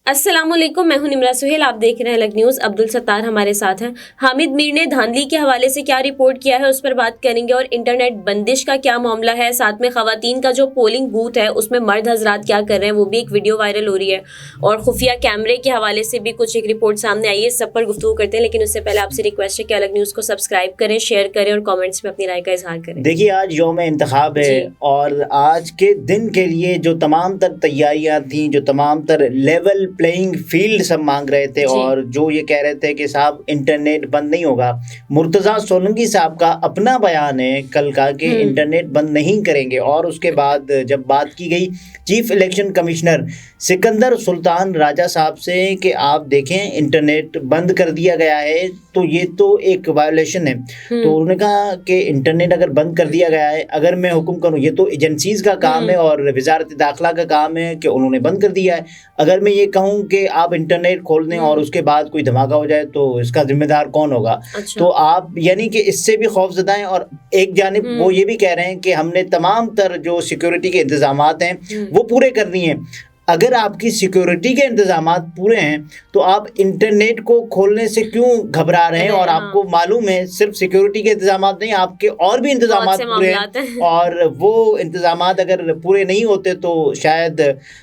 अस्सलामुअलैकुम, मैं हूं निमरा सुहेल। आप देख रहे हैं अलग न्यूज़। अब्दुल सत्तार हमारे साथ हैं। हामिद मीर ने धांधली के हवाले से क्या रिपोर्ट किया है उस पर बात करेंगे, और इंटरनेट बंदिश का क्या मामला है, साथ में खवातीन का जो पोलिंग बूथ है उसमें मर्द हजरात क्या कर रहे हैं, वो भी एक वीडियो वायरल हो रही है, और खुफिया कैमरे के हवाले से भी कुछ एक रिपोर्ट सामने आई है। सब पर गुफ्तगू करते हैं, लेकिन उससे पहले आपसे रिक्वेस्ट है कि अलग न्यूज़ को सब्सक्राइब करें, शेयर करें और कॉमेंट्स में अपनी राय का इजहार करें। देखिए, आज यौम इंतखाब है और आज के दिन के लिए जो तमाम तर तैयारियां थी, जो तमाम तर लेवल प्लेइंग फील्ड सब मांग रहे थे और जो ये कह रहे थे कि साहब इंटरनेट बंद नहीं होगा। मुर्तज़ा सोलंकी साहब का अपना बयान है कल का कि इंटरनेट बंद नहीं करेंगे, और उसके बाद जब बात की गई chief election commissioner Sikandar Sultan Raja साहब से कि आप देखें इंटरनेट बंद कर दिया गया है तो ये तो एक वायोलेशन है। तो उन्होंने कहा कि इंटरनेट अगर बंद कर दिया गया है, अगर मैं हुक्म करूं, ये तो एजेंसीज का काम है और वजारत दाखिला का काम है कि उन्होंने बंद कर दिया है। अगर मैं ये कहूं कि आप इंटरनेट खोल दें और उसके बाद कोई धमाका हो जाए तो इसका जिम्मेदार कौन होगा? तो आप यानी कि इससे भी खौफजदा हैं, और एक जानिब वो ये भी कह रहे हैं कि हमने तमाम तर जो सिक्योरिटी के इंतजामात हैं वो पूरे करनी है। अगर आपकी सिक्योरिटी के इंतजामात पूरे हैं तो आप इंटरनेट को खोलने से क्यों घबरा रहे हैं? और आपको मालूम है सिर्फ सिक्योरिटी के इंतजामात नहीं, आपके और भी इंतजामात पूरे हैं, और वो इंतजामात अगर पूरे नहीं होते तो शायद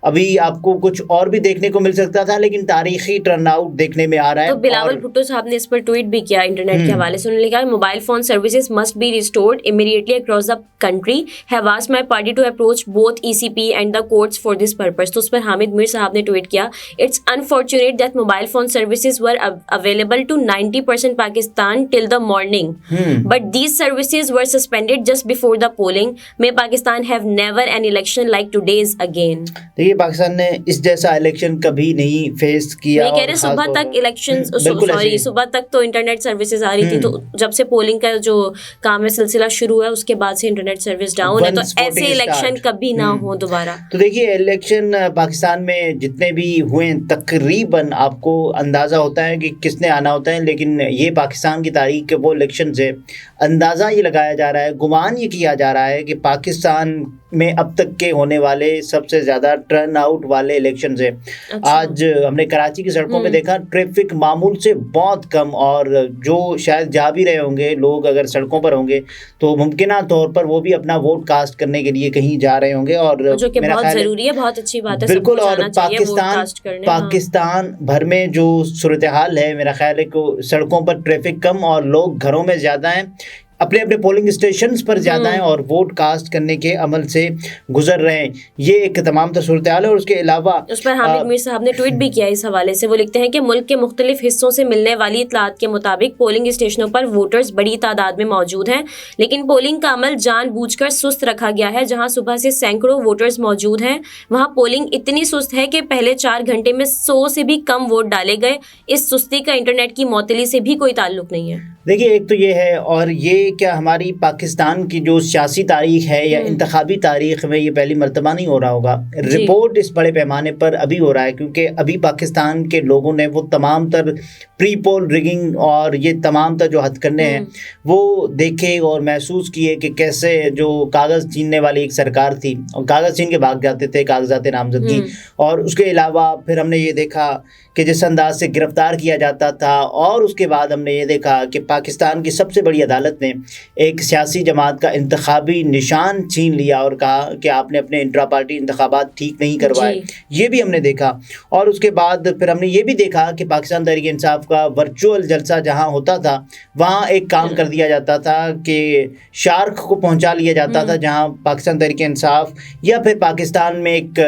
अभी आपको कुछ और भी देखने को मिल सकता था, लेकिन तारीखी टर्नआउट देखने में आ रहा है। तो बिलावल भुट्टो साहब ने इस पर ट्वीट भी किया इंटरनेट के हवाले से। उन्होंने लिखा, mobile phone services must be restored immediately across the country. Have asked my party to approach both ECP and the courts for this purpose. तो उस पर हामिद मीर साहब ने ट्वीट किया, it's unfortunate that mobile phone services were available to 90% Pakistan till the morning, but these services were suspended just before the polling. May Pakistan have never an election like today's again. देखिए, पाकिस्तान ने इस जैसा इलेक्शन कभी नहीं face किया। मैं कह रहे सुबह तक इलेक्शन, सॉरी सुबह तक तो इंटरनेट सर्विसेज आ रही थी, तो जब से पोलिंग का जो काम है सिलसिला शुरू है उसके बाद से इंटरनेट सर्विस डाउन है। तो ऐसे इलेक्शन कभी ना हो दोबारा। तो देखिए, इलेक्शन पाकिस्तान में जितने भी हुए तकरीबन आपको अंदाज़ा होता है कि किसने आना होता है, लेकिन ये पाकिस्तान की तारीख के वो इलेक्शन से अंदाज़ा ये लगाया जा रहा है, गुमान ये किया जा रहा है कि पाकिस्तान में अब तक के होने वाले सबसे ज़्यादा टर्न आउट वाले इलेक्शन है। आज हमने कराची की सड़कों में देखा ट्रैफिक मामूल से बहुत कम, और जो शायद जा भी रहे होंगे लोग अगर सड़कों पर होंगे तो मुमकिन तौर पर वो भी अपना वोट कास्ट करने के लिए कहीं जा रहे होंगे, और जो कि बहुत ज़रूरी है, बहुत अच्छी बात है। बिल्कुल। और पाकिस्तान भर में जो सूरत हाल है, मेरा ख्याल है कि सड़कों पर ट्रैफिक कम और लोग घरों में ज़्यादा हैं, अपने अपने पोलिंग स्टेशंस पर ज़्यादा हैं और वोट कास्ट करने के अमल से गुजर रहे हैं। ये एक तमाम सूरत हाल है। और उसके अलावा उस पर हामिद मीर साहब ने ट्वीट भी किया इस हवाले से। वो लिखते हैं कि मुल्क के मुख्तलिफ हिस्सों से मिलने वाली इतलात के मुताबिक पोलिंग स्टेशनों पर वोटर्स बड़ी तादाद में मौजूद हैं, लेकिन पोलिंग का अमल जानबूझकर सुस्त रखा गया है। जहां सुबह से सैकड़ों वोटर्स मौजूद हैं, वहां पोलिंग इतनी सुस्त है कि पहले 4 घंटे में 100 से भी कम वोट डाले गए। इस सुस्ती का इंटरनेट की मौतली से भी कोई ताल्लुक नहीं है। देखिए, एक तो ये है, और ये क्या हमारी पाकिस्तान की जो सियासी तारीख है या इंतखाबी तारीख में ये पहली मर्तबा नहीं हो रहा होगा। रिपोर्ट इस बड़े पैमाने पर अभी हो रहा है क्योंकि अभी पाकिस्तान के लोगों ने वो तमाम तर प्री पोल रिगिंग और ये तमाम तर जो हथकंडे हैं वो देखे और महसूस किए कि कैसे जो कागज़ छीनने वाली एक सरकार थी और कागज़ छीन के भाग जाते थे कागजात नामजदगी। और उसके अलावा फिर हमने ये देखा कि जिस अंदाज से गिरफ्तार किया जाता था, और उसके बाद हमने ये देखा कि पाकिस्तान की सबसे बड़ी अदालत ने एक सियासी जमात का इंतखाबी निशान छीन लिया और कहा कि आपने अपने इंट्रा पार्टी इंतखाबात ठीक नहीं करवाए। ये भी हमने देखा। और उसके बाद फिर हमने ये भी देखा कि पाकिस्तान तहरीक इंसाफ का वर्चुअल जलसा जहाँ होता था वहाँ एक काम कर दिया जाता था कि शार्क को पहुँचा लिया जाता था, जहाँ पाकिस्तान तहरीक इंसाफ या फिर पाकिस्तान में एक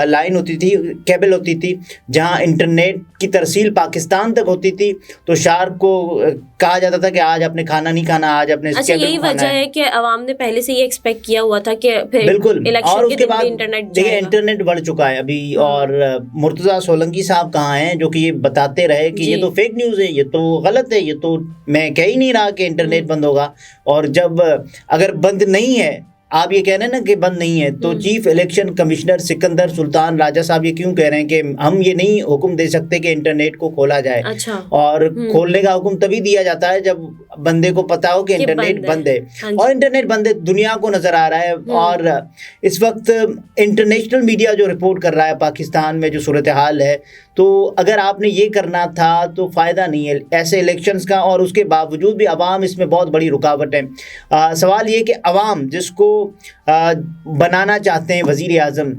लाइन होती थी, केबल होती थी, जहाँ इंटरनेट की तरसील पाकिस्तान तक होती थी। तो शार्क को कहा जाता था कि आज आपने खाना नहीं खाना, आज आपने यही वजह है कि अवाम ने पहले से ये एक्सपेक्ट किया हुआ था कि फिर बिल्कुल। और उसके बाद इंटरनेट बढ़ चुका है अभी। और मुर्तज़ा सोलंकी साहब कहाँ हैं जो कि ये बताते रहे कि ये तो फेक न्यूज़ है, ये तो गलत है, ये तो मैं कह ही नहीं रहा कि इंटरनेट बंद होगा। और जब अगर बंद नहीं है, आप ये कह रहे हैं ना कि बंद नहीं है, तो chief election commissioner Sikandar Sultan Raja साहब ये क्यों कह रहे हैं कि हम ये नहीं हुक्म दे सकते कि इंटरनेट को खोला जाए। अच्छा। और खोलने का हुक्म तभी दिया जाता है जब बंदे को पता हो कि इंटरनेट बंद है। और इंटरनेट बंद है, दुनिया को नजर आ रहा है। और इस वक्त इंटरनेशनल मीडिया जो रिपोर्ट कर रहा है पाकिस्तान में जो सूरत हाल है, तो अगर आपने ये करना था तो फ़ायदा नहीं है ऐसे इलेक्शंस का। और उसके बावजूद भी अवाम इसमें बहुत बड़ी रुकावट है। सवाल ये कि अवाम जिसको बनाना चाहते हैं वज़ीर आज़म,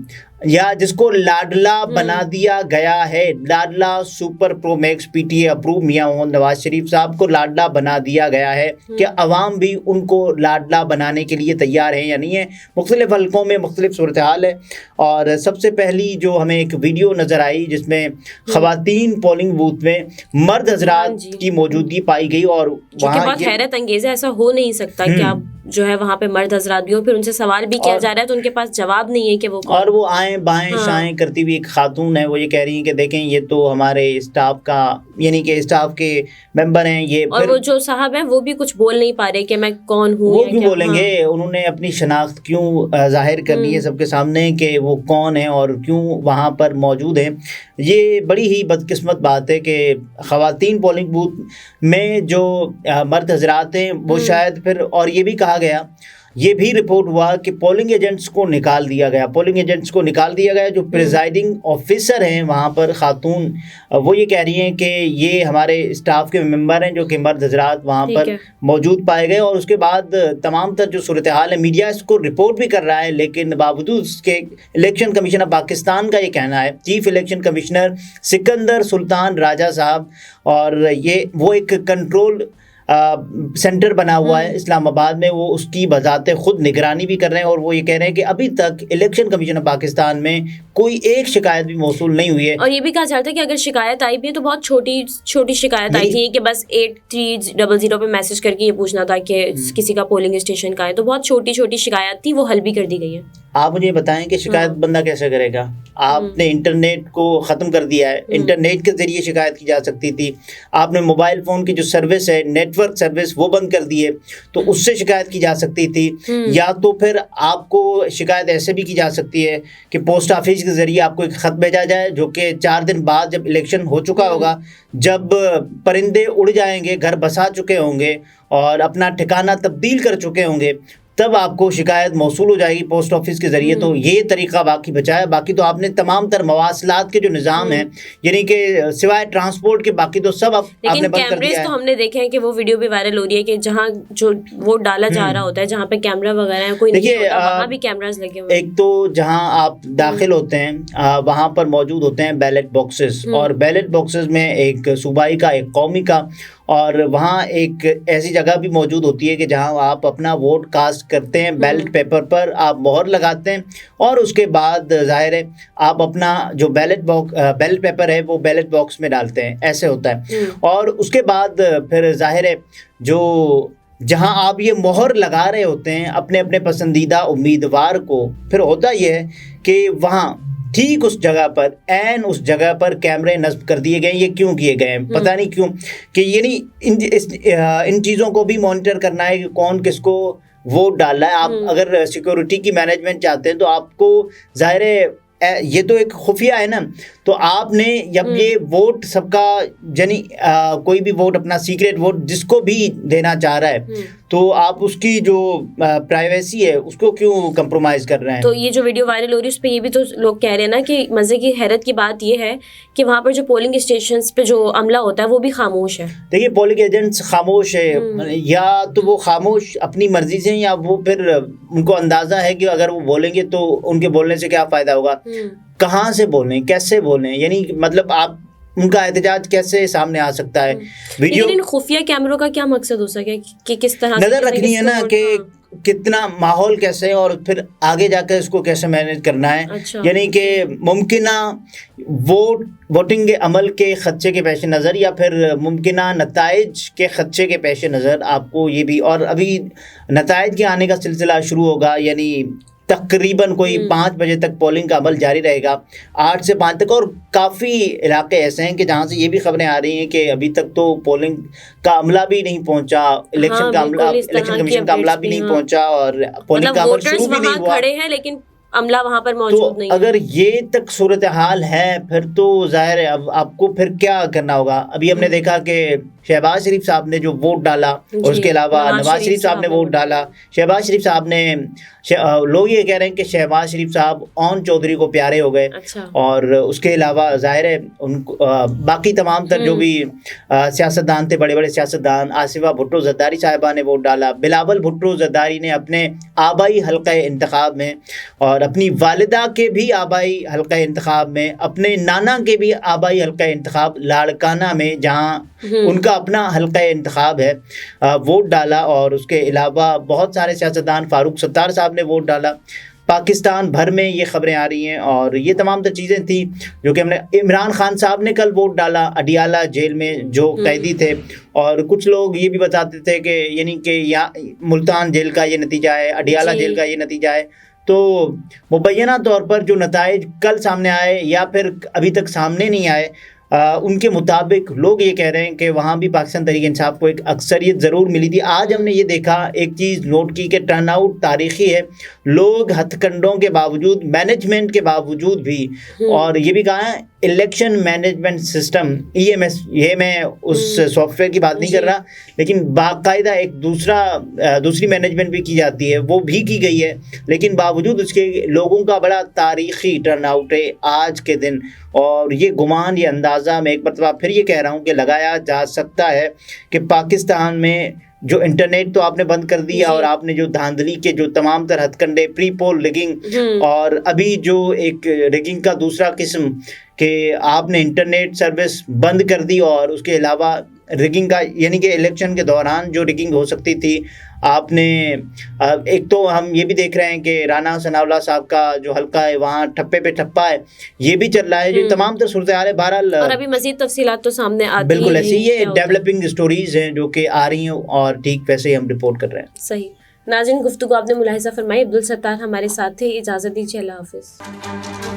या जिसको लाडला बना दिया गया है, लाडला super pro max PTA approve मियां मोहम्मद नवाज शरीफ साहब को लाडला बना दिया गया है, कि अवाम भी उनको लाडला बनाने के लिए तैयार है या नहीं है। मुख्तलिफ हलकों में मुख्तलिफ सूरत हाल है। और सबसे पहली जो हमें एक वीडियो नज़र आई जिसमें ख़वातीन पोलिंग बूथ में मर्द हजरात की मौजूदगी पाई गई, और वहाँ बहुत हैरत अंगेज़ है, ऐसा हो नहीं सकता कि आप जो है वहाँ पे मर्द हजरात भी हो, फिर उनसे सवाल भी किया जा रहा है तो उनके पास जवाब नहीं है कि वो और वो आए बाएं शाएं करती हुई एक खातून है, वो ये कह रही है कि देखें ये तो हमारे स्टाफ का, यानी कि स्टाफ के मेंबर हैं ये। और वो जो साहब हैं वो भी कुछ बोल नहीं पा रहे कि मैं कौन हूँ, वो क्यों बोलेंगे। उन्होंने अपनी शनाख्त क्यों जाहिर करनी है सबके सामने कि वो कौन है और क्यों वहाँ पर मौजूद हैं। ये बड़ी ही बदकिस्मत बात है कि ख़वातीन पोलिंग बूथ में जो मर्द हजरात हैं वो शायद फिर, और ये भी कहा गया, ये भी रिपोर्ट हुआ कि पोलिंग एजेंट्स को निकाल दिया गया। पोलिंग एजेंट्स को निकाल दिया गया। जो प्रिजाइडिंग ऑफिसर हैं वहाँ पर खातून, वो ये कह रही हैं कि ये हमारे स्टाफ के मेंबर हैं जो कि मर्द हजरात वहाँ पर मौजूद पाए गए। और उसके बाद तमाम तर जो सूरत हाल है, मीडिया इसको रिपोर्ट भी कर रहा है, लेकिन बावजूद उसके इलेक्शन कमीशन पाकिस्तान का ये कहना है, chief election commissioner Sikandar Sultan Raja साहब, और ये वो एक कंट्रोल सेंटर बना हुआ है इस्लामाबाद में, वो उसकी बजाते खुद निगरानी भी कर रहे हैं। और वो ये कह रहे हैं कि अभी तक इलेक्शन कमीशन पाकिस्तान में कोई एक शिकायत भी मौसूल नहीं हुई है। और ये भी कहा जाता है कि अगर शिकायत आई भी है तो बहुत छोटी छोटी शिकायत आई थी कि बस 8300 पे मैसेज करके ये पूछना था कि किसी का पोलिंग स्टेशन का है, तो बहुत छोटी छोटी शिकायत थी, वो हल भी कर दी गई है। आप मुझे बताएं कि शिकायत बंदा कैसे करेगा। आपने इंटरनेट को ख़त्म कर दिया है, इंटरनेट के ज़रिए शिकायत की जा सकती थी। आपने मोबाइल फ़ोन की जो सर्विस है, नेटवर्क सर्विस, वो बंद कर दी है, तो उससे शिकायत की जा सकती थी। या तो फिर आपको शिकायत ऐसे भी की जा सकती है कि पोस्ट ऑफिस के ज़रिए आपको एक ख़त भेजा जाए, जो कि 4 दिन बाद जब इलेक्शन हो चुका होगा, जब परिंदे उड़ जाएंगे, घर बसा चुके होंगे और अपना ठिकाना तब्दील कर चुके होंगे, तब आपको शिकायत मौसूल हो जाएगी पोस्ट ऑफिस के ज़रिए। तो ये तरीका बाकी बचा है। बाकी तो आपने तमाम तर मवासलात के जो निज़ाम है, यानी कि सिवाय ट्रांसपोर्ट के, बाकी तो सब आपने बंद कर दिया है। तो हमने देखे हैं कि वो वीडियो भी वायरल हो रही है कि जहाँ जो वोट डाला जा रहा होता है, जहाँ पे कैमरा वगैरह है, कोई नहीं होता, वहाँ भी कैमरास लगे हुए हैं। एक तो जहाँ आप दाखिल होते हैं वहाँ पर मौजूद होते हैं बैलेट बॉक्सेस, और बैलेट बॉक्सेस में एक सूबाई का, एक कौमी का, और वहाँ एक ऐसी जगह भी मौजूद होती है कि जहाँ आप अपना वोट कास्ट करते हैं, बैलेट पेपर पर आप मोहर लगाते हैं, और उसके बाद जाहिर है आप अपना जो बैलेट पेपर है वो बैलेट बॉक्स में डालते हैं, ऐसे होता है। और उसके बाद फिर जाहिर है जो जहाँ आप ये मोहर लगा रहे होते हैं अपने अपने पसंदीदा उम्मीदवार को, फिर होता ये है कि वहाँ ठीक उस जगह पर, ऐन उस जगह पर कैमरे नस्ब कर दिए गए। ये क्यों किए गए हैं पता नहीं क्यों, कि ये नहीं इन चीज़ों को भी मॉनिटर करना है कि कौन किसको वोट डाल रहा है। आप अगर सिक्योरिटी की मैनेजमेंट चाहते हैं तो आपको जाहिर है ये तो एक खुफिया है ना, तो आपने जब ये वोट सबका, यानी कोई भी वोट अपना सीक्रेट वोट जिसको भी देना चाह रहा है, तो आप उसकी जो प्राइवेसी है उसको क्यों कंप्रोमाइज़ कर रहे हैं। तो ये जो वीडियो वायरल हो रही है उस पर ये भी तो लोग कह रहे हैं ना कि मज़े की हैरत की बात ये है कि वहाँ पर जो पोलिंग स्टेशंस पे जो अमला होता है वो भी खामोश है। देखिए पोलिंग एजेंट्स खामोश है, या तो वो खामोश अपनी मर्जी से, या वो फिर उनको अंदाज़ा है कि अगर वो बोलेंगे तो उनके बोलने से क्या फ़ायदा होगा, कहाँ से बोलें, कैसे बोलें, यानी मतलब आप उनका एहतजाज कैसे सामने आ सकता है। वीडियो इन खुफिया कैमरों का क्या मकसद हो सके कि किस तरह नजर रखनी है ना कि कितना माहौल कैसे, और फिर आगे जाकर इसको कैसे मैनेज करना है। अच्छा। यानी कि मुमकिना वोटिंग के अमल के खदशे के पेश नज़र, या फिर मुमकिना नताइज के खदशे के पेश नज़र आपको ये भी, और अभी नताइज के आने का सिलसिला शुरू होगा, यानी तकरीबन कोई 5 बजे तक पोलिंग का अमल जारी रहेगा, 8 से 5 तक। और काफ़ी इलाके ऐसे हैं कि जहाँ से ये भी खबरें आ रही हैं कि अभी तक तो पोलिंग का अमला भी नहीं पहुंचा, इलेक्शन का अमला, इलेक्शन कमीशन का अमला भी नहीं पहुंचा और पोलिंग का अमल शुरू भी नहीं हुआ। खड़े हैं लेकिन अमला वहां पर मौजूद तो नहीं अगर ये तक सूरत हाल है फिर तो जाहिर है अब आपको फिर क्या करना होगा। अभी हमने देखा कि शहबाज शरीफ साहब ने जो वोट डाला और उसके अलावा नवाज शरीफ साहब ने वोट डाला। शहबाज शरीफ साहब ने, लोग ये कह रहे हैं कि शहबाज शरीफ साहब ओन चौधरी को प्यारे हो गए। अच्छा। और उसके अलावा जाहिर है उनको बाकी तमाम तर जो भी सियासतदान थे, बड़े बड़े सियासतदान, आसिफा भुट्टो जरदारी साहिबा ने वोट डाला। बिलावल भुट्टो जरदारी ने अपने आबाई हल्का इंतखाब में और अपनी वालिदा के भी आबाई हल्का इंतखाब में, अपने नाना के भी आबाई हल्का इंतखाब लाड़काना में, जहाँ उनका अपना हल्का इंतखाब है, वोट डाला। और उसके अलावा बहुत सारे सियासतदान, फारूक सत्तार साहब ने वोट डाला। पाकिस्तान भर में ये खबरें आ रही हैं और ये तमाम तो चीज़ें थी जो कि हमने, इमरान खान साहब ने कल वोट डाला अडियाला जेल में जो कैदी थे। और कुछ लोग ये भी बताते थे कि यानी कि यहाँ मुल्तान जेल का ये नतीजा है, अडियाला जेल का ये नतीजा है। तो मुबैना तौर पर जो नताइज कल सामने आए या फिर अभी तक सामने नहीं आए, उनके मुताबिक लोग ये कह रहे हैं कि वहाँ भी पाकिस्तान तहरीक इंसाफ को एक अक्सरियत ज़रूर मिली थी। आज हमने ये देखा, एक चीज़ नोट की कि टर्नआउट तारीखी है। लोग हथकंडों के बावजूद, मैनेजमेंट के बावजूद भी, और ये भी कहा है इलेक्शन मैनेजमेंट सिस्टम EMS, ये मैं उस सॉफ्टवेयर की बात नहीं कर रहा, लेकिन बाकायदा एक दूसरी मैनेजमेंट भी की जाती है, वो भी की गई है। लेकिन बावजूद उसके लोगों का बड़ा तारीखी टर्नआउट है आज के दिन। और ये गुमान, ये अंदाज़ा मैं एक मरतबा फिर ये कह रहा हूँ कि लगाया जा सकता है कि पाकिस्तान में जो इंटरनेट तो आपने बंद कर दिया और आपने जो धांधली के जो तमाम तरह हथकंडे, प्री पोल रिगिंग, और अभी जो एक रिगिंग का दूसरा किस्म कि आपने इंटरनेट सर्विस बंद कर दी, और उसके अलावा रिगिंग का यानी कि इलेक्शन के दौरान जो रिगिंग हो सकती थी आपने, एक तो हम ये भी देख रहे हैं कि राना सनाउल्लाह साहब का जो हल्का है वहाँ ठप्पे पे ठप्पा है, ये भी चल रहा है। जो तमाम तरह सूरत हाल है, बहरहाल और अभी मज़ीद तफसीलात तो सामने आती बिल्कुल ऐसी ये डेवलपिंग स्टोरीज हैं जो कि आ रही हैं और ठीक वैसे ही हम रिपोर्ट कर रहे हैं। सही। नाज़रीन, गुफ्तगू आपने मुलाहिज़ा फरमाई। अब्दुल सत्तार हमारे साथ थे। इजाज़त दीजिए, अल्लाह हाफ़िज़।